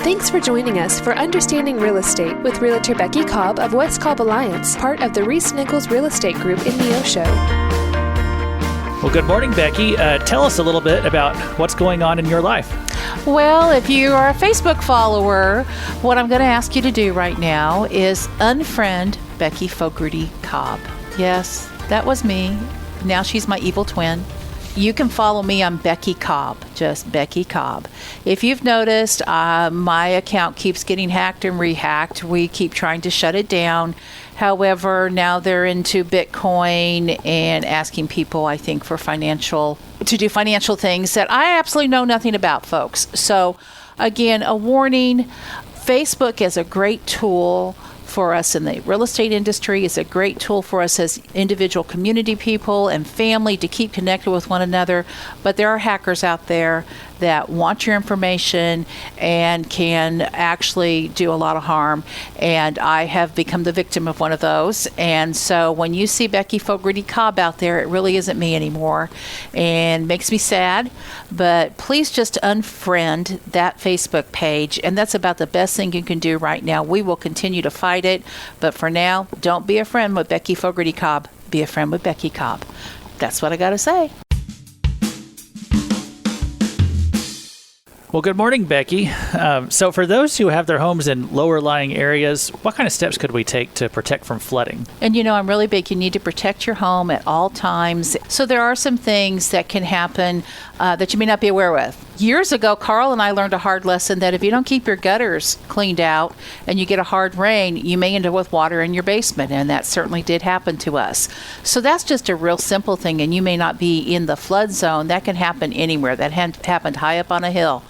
Thanks for joining us for Understanding Real Estate with Realtor Becky Cobb of West Cobb Alliance, part of the ReeceNichols Real Estate Group in Neosho. Well, good morning, Becky. Tell us a little bit about what's going on in your life. Well, if you are a Facebook follower, what I'm going to ask you to do right now is unfriend Becky Cobb. Yes, that was me. Now she's my evil twin. You can follow me on Becky Cobb, just Becky Cobb. If you've noticed, my account keeps getting hacked and rehacked. We keep trying to shut it down. However, now they're into Bitcoin and asking people, I think, to do financial things that I absolutely know nothing about, folks. So, again, a warning, Facebook is a great tool for us in the real estate industry. Is a great tool for us as individual community people and family to keep connected with one another. But there are hackers out there that want your information and can actually do a lot of harm. And I have become the victim of one of those. And so when you see Becky Cobb out there, it really isn't me anymore and makes me sad. But please just unfriend that Facebook page. And that's about the best thing you can do right now. We will continue to fight it. But for now, don't be a friend with Becky Cobb. Be a friend with Becky Cobb. That's what I got to say. Well, good morning, Becky. So for those who have their homes in lower-lying areas, what kind of steps could we take to protect from flooding? And I'm really big. You need to protect your home at all times. So there are some things that can happen that you may not be aware of. Years ago, Carl and I learned a hard lesson that if you don't keep your gutters cleaned out and you get a hard rain, you may end up with water in your basement, and that certainly did happen to us. So that's just a real simple thing, and you may not be in the flood zone. That can happen anywhere. That happened high up on a hill.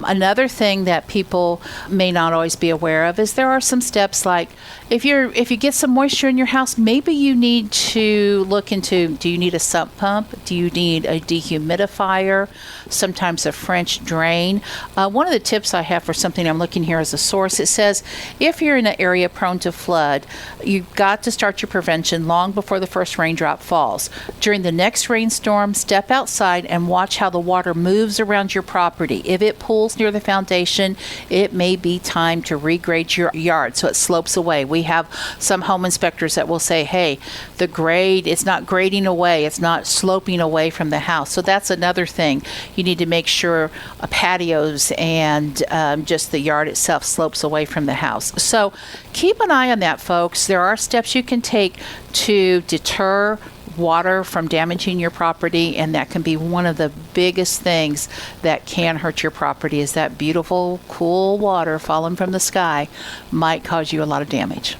Another thing that people may not always be aware of is there are some steps like if you get some moisture in your house, maybe you need to look into, do you need a sump pump? Do you need a dehumidifier? Sometimes a French drain. One of the tips I have for something I'm looking here as a source, it says if you're in an area prone to flood, you've got to start your prevention long before the first raindrop falls. During the next rainstorm, step outside and watch how the water moves around your property. If it pools near the foundation, it may be time to regrade your yard so it slopes away. We have some home inspectors that will say, hey, the grade, it's not grading away, it's not sloping away from the house. So that's another thing. You need to make sure patios and just the yard itself slopes away from the house. So keep an eye on that, folks. There are steps you can take to deter water from damaging your property, and that can be one of the biggest things that can hurt your property is that beautiful, cool water falling from the sky might cause you a lot of damage.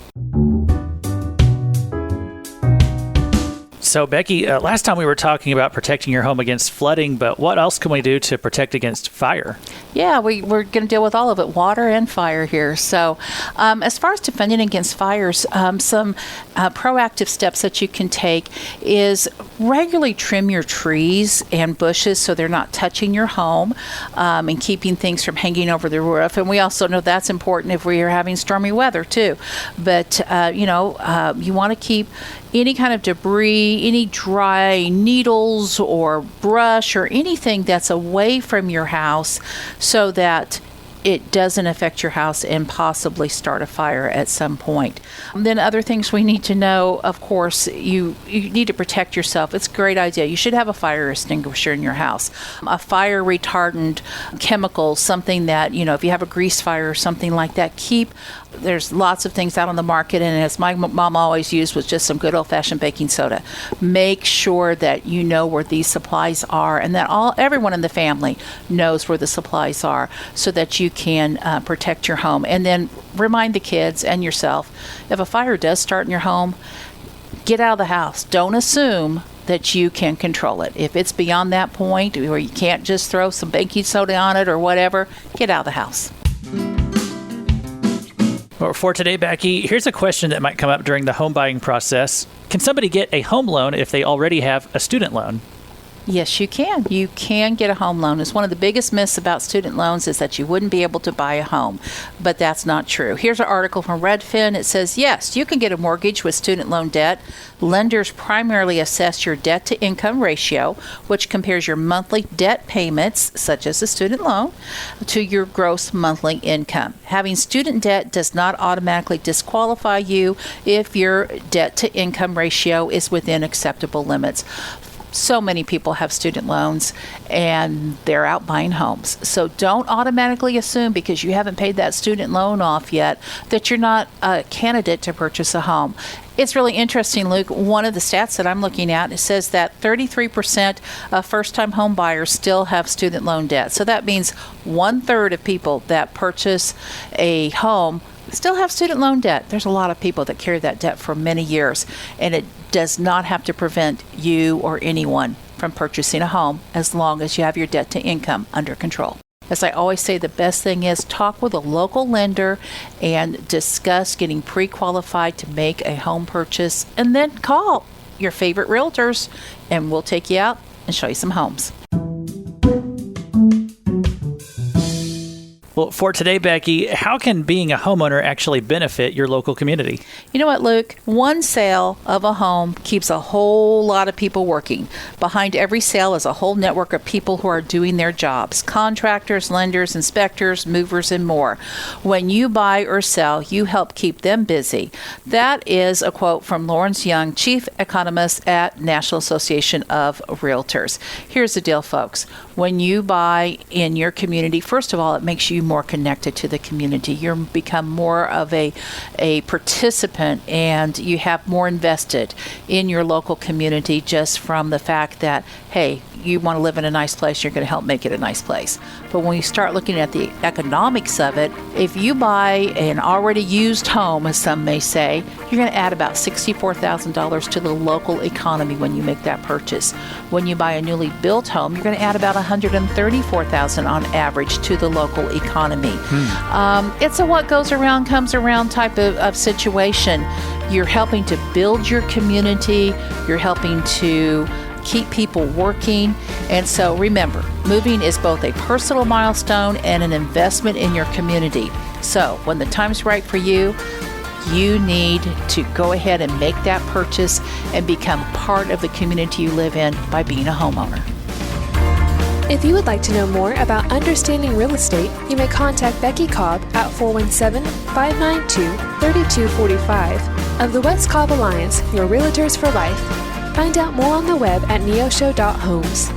So, Becky, last time we were talking about protecting your home against flooding, but what else can we do to protect against fire? Yeah, we're going to deal with all of it, water and fire here. So as far as defending against fires, some proactive steps that you can take is regularly trim your trees and bushes so they're not touching your home and keeping things from hanging over the roof. And we also know that's important if we are having stormy weather too. But, you want to keep any kind of debris, any dry needles or brush or anything that's away from your house so that it doesn't affect your house and possibly start a fire at some point. Then other things we need to know, of course, you need to protect yourself. It's a great idea. You should have a fire extinguisher in your house. A fire retardant chemical, something that, if you have a grease fire or something like that, there's lots of things out on the market, and as my mom always used was just some good old-fashioned baking soda. Make sure that you know where these supplies are and that everyone in the family knows where the supplies are so that you can protect your home. And then remind the kids and yourself, if a fire does start in your home, get out of the house. Don't assume that you can control it. If it's beyond that point where you can't just throw some baking soda on it or whatever, get out of the house. Well, for today, Becky, here's a question that might come up during the home buying process. Can somebody get a home loan if they already have a student loan? Yes, you can. You can get a home loan. It's one of the biggest myths about student loans is that you wouldn't be able to buy a home, but that's not true. Here's an article from Redfin. It says, yes, you can get a mortgage with student loan debt. Lenders primarily assess your debt-to-income ratio, which compares your monthly debt payments, such as a student loan, to your gross monthly income. Having student debt does not automatically disqualify you if your debt-to-income ratio is within acceptable limits. So many people have student loans and they're out buying homes. So don't automatically assume because you haven't paid that student loan off yet that you're not a candidate to purchase a home. It's really interesting, Luke. One of the stats that I'm looking at, it says that 33% of first-time home buyers still have student loan debt. So that means 1/3 of people that purchase a home still have student loan debt. There's a lot of people that carry that debt for many years, and it does not have to prevent you or anyone from purchasing a home as long as you have your debt to income under control. As I always say, the best thing is talk with a local lender and discuss getting pre-qualified to make a home purchase, and then call your favorite realtors and we'll take you out and show you some homes. Well, for today, Becky, how can being a homeowner actually benefit your local community? You know what, Luke? One sale of a home keeps a whole lot of people working. Behind every sale is a whole network of people who are doing their jobs. Contractors, lenders, inspectors, movers, and more. When you buy or sell, you help keep them busy. That is a quote from Lawrence Young, Chief Economist at National Association of Realtors. Here's the deal, folks. When you buy in your community, first of all, it makes you more connected to the community. You become more of a participant, and you have more invested in your local community just from the fact that, hey, you want to live in a nice place, you're going to help make it a nice place. But when you start looking at the economics of it, if you buy an already used home, as some may say, you're going to add about $64,000 to the local economy when you make that purchase. When you buy a newly built home, you're going to add about $134,000 on average to the local economy. It's a what goes around comes around type of situation. You're helping to build your community. You're helping to keep people working. And so remember, moving is both a personal milestone and an investment in your community. So when the time's right for you, you need to go ahead and make that purchase and become part of the community you live in by being a homeowner. If you would like to know more about understanding real estate, you may contact Becky Cobb at 417-592-3245 of the West Cobb Alliance, your Realtors for Life. Find out more on the web at neosho.homes.